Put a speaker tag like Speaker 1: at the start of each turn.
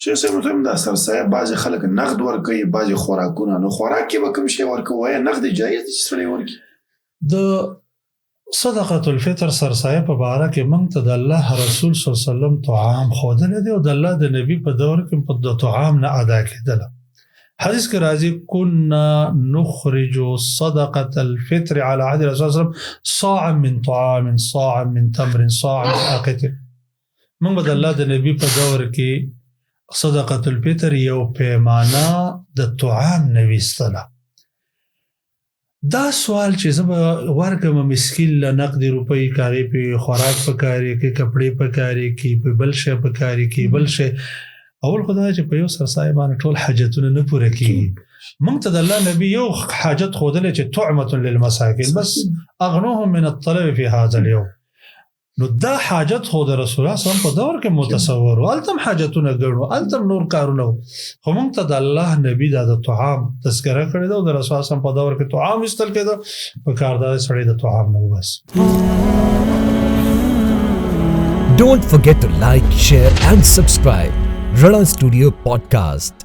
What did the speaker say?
Speaker 1: چې سمته د سرسايه بعض خلک نقد ورکوي، بعض خوراکونه. نو خوراک کې به کوم شی ورکوي؟ نقد جایز دي چې سړی ورکړي.
Speaker 2: د صدقة-ul-Fitr سرسايه په باره کې موږ ته د الله رسول صلی الله علیه وسلم طعام ښودلی دی او د الله د نبی په دور کې په د طعام نه ادا کېدله. حدیث کې راځي كنا نخرج صدقة-ul-Fitr على عهد رسول الله صلی الله علیه وسلم صاعا من طعام صاعا من تمر صاعا من عقد. موږ د الله د نبی په دور کې صدقة-ul-Fitr یو پیمانه د طعام نه ویستله. دا سوال چې زه به ورکړم مسکین له نقد روپۍ کاري په خوراک په کاري کې کپړې په کاري کې په بل شی په کاري کې بل شی، اول خدای چې په یو سرسایه باندې ټول حاجتونه نه پوره کیږي. موږ ته د الله نبی یو حاجت ښودلی چې طعمة للمساکین، بس اغنوهم من الطلب في هذا اليوم. نو دا حاجت خو د رسول الله صلی الله علیه وسلم په دور کې متصور و، هلته حاجتونه ګڼو، هلته نور کارونه، خو موږ ته د الله نبی دا د طعام تذکره کړې ده او د رسول الله صلی الله علیه وسلم په دور کې طعام ایستل کېده. په کار دا سړی د طعام نه وبس.
Speaker 3: Don't forget to like, share and subscribe. Ranna Studio podcast.